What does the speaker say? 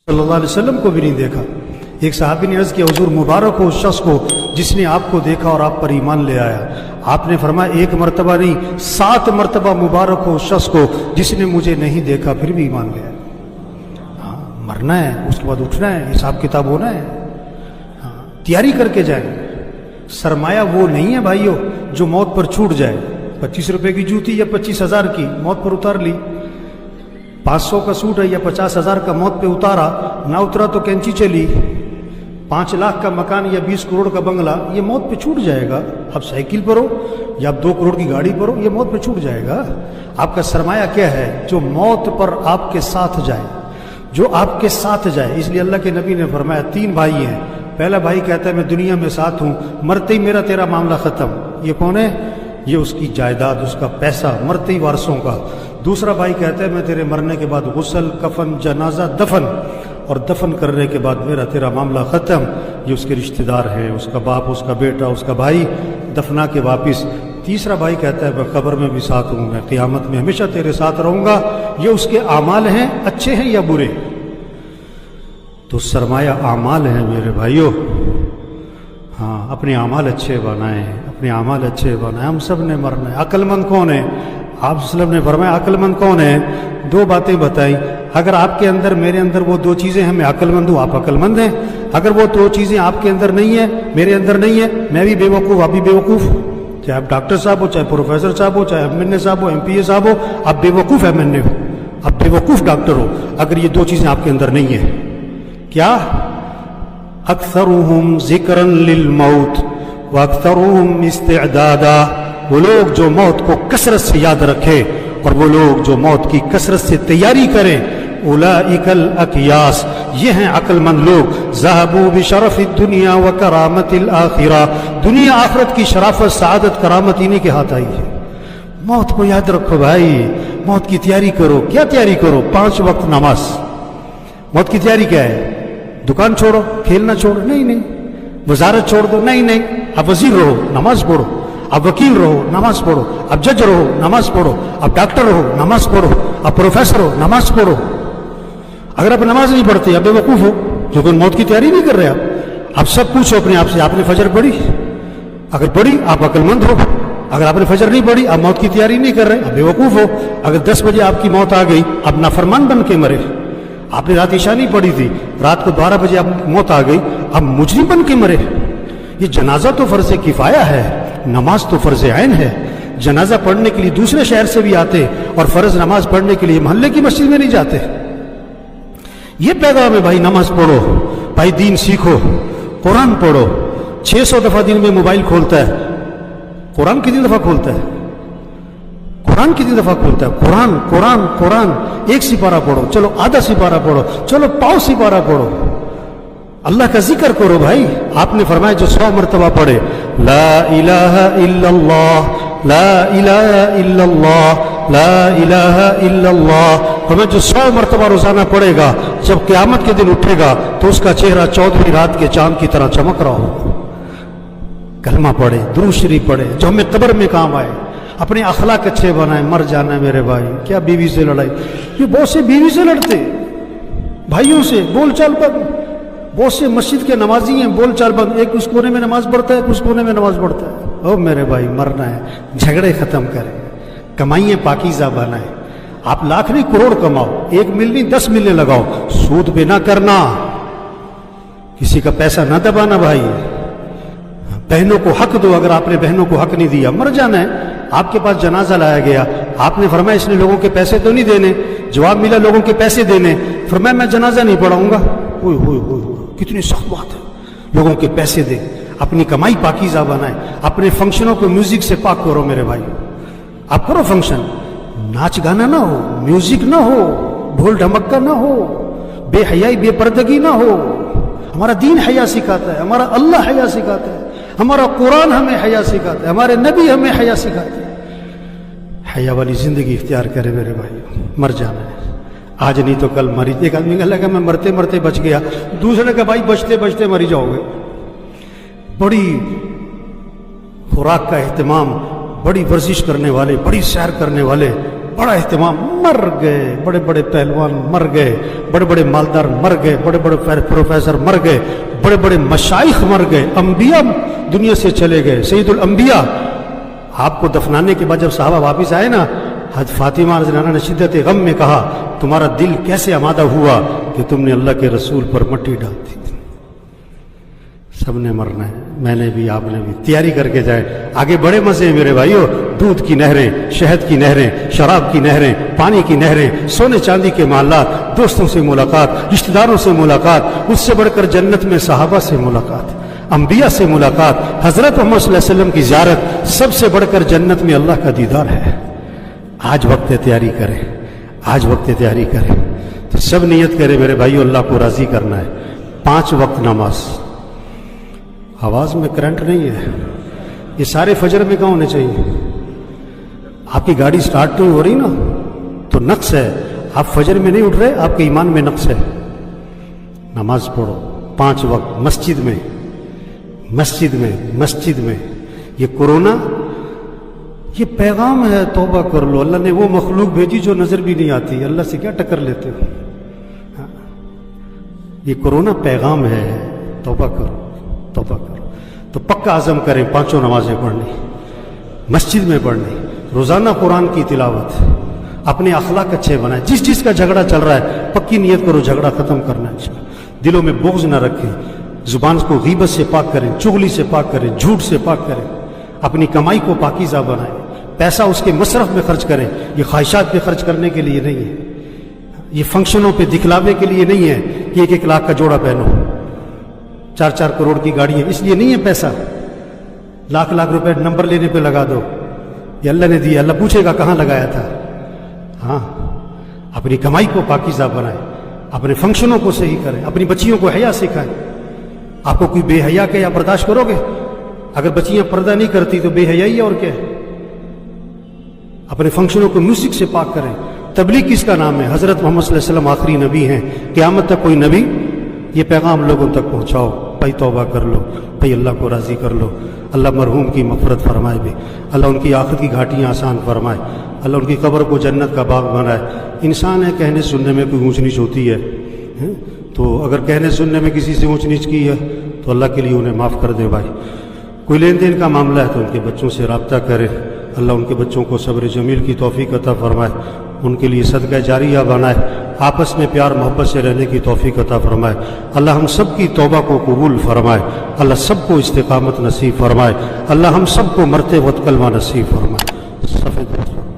صلی اللہ علیہ وسلم کو بھی نہیں دیکھا۔ ایک صحابی نے عرض کیا حضور مبارک ہو اس شخص کو جس نے آپ کو دیکھا اور آپ پر ایمان لے آیا۔ آپ نے فرمایا ایک مرتبہ نہیں 7 مرتبہ مبارک ہو اس شخص کو جس نے مجھے نہیں دیکھا پھر بھی ایمان لے آیا۔ ہاں مرنا ہے، اس کے بعد اٹھنا ہے، حساب کتاب ہونا ہے۔ ہاں تیاری کر کے جائیں۔ سرمایہ وہ نہیں ہے بھائیو جو موت پر چھوٹ جائے۔ 25 روپے کی جوتی یا 25,000 کی موت پر اتار لی، 500 کا سوٹ ہے یا 50,000 کا موت پہ اتارا، نہ اترا تو کینچی چلی، 5 لاکھ کا مکان یا 20 کروڑ کا بنگلہ یہ موت پہ چھوٹ جائے گا۔ آپ سائیکل پر ہو یا آپ 2 کروڑ کی گاڑی پر ہو یہ موت پہ چھوٹ جائے گا۔ آپ کا سرمایہ کیا ہے؟ جو موت پر آپ کے ساتھ جائے، جو آپ کے ساتھ جائے۔ اس لیے اللہ کے نبی نے فرمایا 3 بھائی ہیں، پہلا بھائی کہتا ہے میں دنیا میں ساتھ ہوں، مرتے ہی میرا تیرا معاملہ ختم۔ یہ کون ہے؟ یہ اس کی جائیداد، اس کا پیسہ، مرتے ہی وارثوں کا۔ دوسرا بھائی کہتا ہے میں تیرے مرنے کے بعد غسل، کفن، جنازہ، دفن، اور دفن کرنے کے بعد میرا تیرا معاملہ ختم۔ یہ اس کے رشتہ دار ہیں، اس کا باپ، اس کا بیٹا، اس کا بھائی، دفنا کے واپس۔ تیسرا بھائی کہتا ہے میں قبر میں بھی ساتھ ہوں، میں قیامت میں ہمیشہ تیرے ساتھ رہوں گا۔ یہ اس کے اعمال ہیں، اچھے ہیں یا برے؟ تو سرمایہ اعمال ہیں میرے بھائیوں۔ ہاں اپنے اعمال اچھے بنائیں، اپنے اعمال اچھے بنائیں۔ ہم سب نے مرنا ہے۔ عقل مند کون ہے؟ آپ صلی اللہ علیہ وسلم نے فرمایا عقل مند کون ہے؟ 2 باتیں بتائی۔ اگر آپ کے اندر میرے اندر وہ 2 چیزیں ہیں، میں عقل مند ہوں، آپ عقل مند ہیں۔ اگر وہ 2 چیزیں آپ کے اندر نہیں ہیں، میرے اندر نہیں ہے، میں بھی بے وقوف، آپ بھی بے وقوف۔ چاہے آپ ڈاکٹر صاحب ہو، چاہے پروفیسر صاحب ہو، چاہے ایم این اے صاحب ہو، ایم پی اے صاحب ہو، آپ بے وقوف ایم این اے ہو، آپ بے وقوف ڈاکٹر ہو اگر یہ 2 چیزیں آپ کے اندر نہیں ہیں۔ کیا؟ اکثرهم ذکرا للموت واکثرهم استعدادا، وہ لوگ جو موت کو کثرت سے یاد رکھے اور وہ لوگ جو موت کی کثرت سے تیاری کریں۔ اولئک الاکیاس، یہ ہیں عقل مند لوگ۔ ذهبوا بشرف الدنیا وکرامت الآخرہ، دنیا آخرت کی شرافت، سعادت، کرامت انہی کے ہاتھ آئی ہے۔ موت کو یاد رکھو بھائی، موت کی تیاری کرو۔ کیا تیاری کرو؟ 5 وقت نماز۔ موت کی تیاری کیا ہے؟ دکان چھوڑو، کھیلنا چھوڑو؟ نہیں۔ وزارت چھوڑ دو؟ نہیں۔ اب وزیر رہو، نماز پڑھو۔ اب وکیل رہو، نماز پڑھو۔ اب جج رہو، نماز پڑھو۔ اب ڈاکٹر رہو، نماز پڑھو۔ اب پروفیسر ہو، نماز پڑھو۔ اگر آپ نماز نہیں پڑھتے، اب بے وقوف ہو، کیونکہ موت کی تیاری نہیں کر رہے آپ۔ اب سب پوچھو اپنے آپ سے، آپ نے فجر پڑھی؟ اگر پڑھی آپ عقل مند ہو۔ اگر آپ نے فجر نہیں پڑھی، آپ موت کی تیاری نہیں کر رہے، اب بے وقوف ہو۔ اگر 10 بجے آپ کی موت آ گئی، اب نافرمان بن کے مرے۔ آپ نے رات عشاء نہیں پڑھی تھی، رات کو 12 بجے آپ موت آ گئی، اب مجرم بن کے مرے۔ یہ جنازہ تو فرض کفایہ ہے، نماز تو فرض عین ہے۔ جنازہ پڑھنے کے لیے دوسرے شہر سے بھی آتے اور فرض نماز پڑھنے کے لیے محلے کی مسجد میں نہیں جاتے۔ یہ پیغام ہے بھائی، نماز پڑھو بھائی، دین سیکھو، قرآن پڑھو۔ 600 دفعہ دن میں موبائل کھولتا ہے، قرآن کتنی دفعہ کھولتا ہے؟ قرآن کتنی دفعہ کھولتا ہے؟ قرآن 1 سپارہ پڑھو، چلو آدھا سپارہ پڑھو، چلو پاؤ سپارہ پڑھو۔ اللہ کا ذکر کرو بھائی۔ آپ نے فرمایا جو 100 مرتبہ پڑھے لا الہ الا اللہ، لا الہ الا اللہ، لا الہ الا اللہ، ہمیں جو 100 مرتبہ روزانہ پڑھے گا، جب قیامت کے دن اٹھے گا تو اس کا چہرہ 14ویں رات کے چاند کی طرح چمک رہا ہو۔ کلمہ پڑھے، درود شریف پڑھے، جو ہمیں قبر میں کام آئے۔ اپنے اخلاق اچھے بنائیں۔ مر جانا ہے میرے بھائی، کیا بیوی سے لڑائی؟ یہ بہت سے بیوی سے لڑتے، بھائیوں سے بول چال بند، بہت سے مسجد کے نمازی ہیں بول چال بند، ایک اس کونے میں نماز پڑھتا ہے، ایک اس کونے میں نماز پڑھتا ہے۔ او میرے بھائی مرنا ہے، جھگڑے ختم کریں، کمائیے پاکیزہ بنائیں۔ آپ لاکھ نہیں کروڑ کماؤ، 1 مل نہیں 10 ملیں لگاؤ، سود پہ نہ کرنا، کسی کا پیسہ نہ دبانا بھائی۔ بہنوں کو حق دو، اگر آپ نے بہنوں کو حق نہیں دیا مر جانا ہے۔ آپ کے پاس جنازہ لایا گیا، آپ نے فرمایا اس نے لوگوں کے پیسے تو نہیں دینے، جواب ملا لوگوں کے پیسے دینے، فرمایا میں جنازہ نہیں پڑھاؤں گا۔ کتنی سخت بات ہے، لوگوں کے پیسے دے، اپنی کمائی پاکیزہ بنائیں، اپنے فنکشنوں کو میوزک سے پاک کرو میرے بھائی۔ آپ کرو فنکشن، ناچ گانا نہ ہو، میوزک نہ ہو، ڈھول ڈھمکا نہ ہو، بے حیائی بے پردگی نہ ہو۔ ہمارا دین حیا سکھاتا ہے، ہمارا اللہ حیا سکھاتا ہے، ہمارا قرآن ہمیں حیا سکھاتا ہے، ہمارے نبی ہمیں حیا سکھاتے ہیں۔ حیا والی زندگی اختیار کرے میرے بھائی، مر جانا ہے آج نہیں تو کل مری۔ ایک آدمی کا لگا میں مرتے مرتے بچ گیا، دوسرے کا بھائی بچتے بچتے مری جاؤ گے۔ بڑی خوراک کا اہتمام، بڑی ورزش کرنے والے، بڑی سیر کرنے والے بڑا اہتمام، مر گئے بڑے بڑے پہلوان، مر گئے بڑے بڑے مالدار، مر گئے بڑے بڑے پروفیسر، مر گئے بڑے بڑے مشائخ، مر گئے انبیاء دنیا سے چلے گئے، سید الانبیاء۔ آپ کو دفنانے کے بعد جب صحابہ واپس آئے نا، حضرت فاطمہ رضی اللہ عنہا نے شدت غم میں کہا تمہارا دل کیسے آمادہ ہوا کہ تم نے اللہ کے رسول پر مٹی ڈال دی؟ سب نے مرنا ہے، میں نے بھی، آپ نے بھی، تیاری کر کے جائیں، آگے بڑے مزے ہیں میرے بھائیو، دودھ کی نہریں، شہد کی نہریں، شراب کی نہریں، پانی کی نہریں، سونے چاندی کے محلات، دوستوں سے ملاقات، رشتہ داروں سے ملاقات، اس سے بڑھ کر جنت میں صحابہ سے ملاقات، انبیاء سے ملاقات، حضرت محمد صلی اللہ علیہ وسلم کی زیارت، سب سے بڑھ کر جنت میں اللہ کا دیدار ہے۔ آج وقت تیاری کریں، آج وقت تیاری کریں، تو سب نیت کرے میرے بھائیو اللہ کو راضی کرنا ہے۔ 5 وقت نماز، آواز میں کرنٹ نہیں ہے، یہ سارے فجر میں کہاں ہونے چاہیے؟ آپ کی گاڑی سٹارٹ نہیں ہو رہی نا تو نقص ہے، آپ فجر میں نہیں اٹھ رہے، آپ کے ایمان میں نقص ہے۔ نماز پڑھو 5 وقت، مسجد میں، مسجد میں، مسجد میں۔ یہ کورونا یہ پیغام ہے، توبہ کر لو، اللہ نے وہ مخلوق بھیجی جو نظر بھی نہیں آتی، اللہ سے کیا ٹکر لیتے ہو؟ یہ کورونا پیغام ہے، توبہ کرو، توبہ کرو۔ تو پکا عزم کریں 5 نمازیں پڑھنی، مسجد میں پڑھنی، روزانہ قرآن کی تلاوت، اپنے اخلاق اچھے بنائیں۔ جس کا جھگڑا چل رہا ہے پکی نیت کرو جھگڑا ختم کرنا ہے، دلوں میں بغض نہ رکھیں، زبان کو غیبت سے پاک کریں، چغلی سے پاک کریں، جھوٹ سے پاک کریں، اپنی کمائی کو پاکیزہ بنائیں، پیسہ اس کے مصرف میں خرچ کریں، یہ خواہشات پہ خرچ کرنے کے لیے نہیں ہے، یہ فنکشنوں پہ دکھلاوے کے لیے نہیں ہے کہ 1 لاکھ کا جوڑا پہنو، 4 کروڑ کی گاڑی ہے، اس لیے نہیں ہے پیسہ، لاکھ روپے نمبر لینے پہ لگا دو، یہ اللہ نے دیا، اللہ پوچھے گا کہاں لگایا تھا۔ ہاں، اپنی کمائی کو پاکیزہ بنائیں، اپنے فنکشنوں کو صحیح کریں، اپنی بچیوں کو حیا سکھائیں۔ آپ کو کوئی بے حیا کہ یا برداشت کرو گے؟ اگر بچیاں پردہ نہیں کرتی تو بے حیائی ہے، اور کیا ہے؟ اپنے فنکشنوں کو میوزک سے پاک کریں۔ تبلیغ کس کا نام ہے؟ حضرت محمد صلی اللہ علیہ وسلم آخری نبی ہیں، قیامت تک کوئی نبی یہ پیغام لوگوں تک پہنچاؤ۔ بھائی توبہ کر لو، بھائی اللہ کو راضی کر لو، اللہ مرحوم کی مغفرت فرمائے بھی، اللہ ان کی آخرت کی گھاٹیاں آسان فرمائے، اللہ ان کی قبر کو جنت کا باغ بنائے۔ انسان ہے، کہنے سننے میں کوئی اونچ نیچ ہوتی ہے، تو اگر کہنے سننے میں کسی سے اونچ نیچ کی ہے تو اللہ کے لیے انہیں معاف کر دے بھائی۔ کوئی لین دین کا معاملہ ہے تو ان کے بچوں سے رابطہ کرے، اللہ ان کے بچوں کو صبر جمیل کی توفیق عطا فرمائے، ان کے لیے صدقہ جاریہ بنائے، آپس میں پیار محبت سے رہنے کی توفیق عطا فرمائے۔ اللہ ہم سب کی توبہ کو قبول فرمائے، اللہ سب کو استقامت نصیب فرمائے، اللہ ہم سب کو مرتے وقت کلمہ نصیب فرمائے۔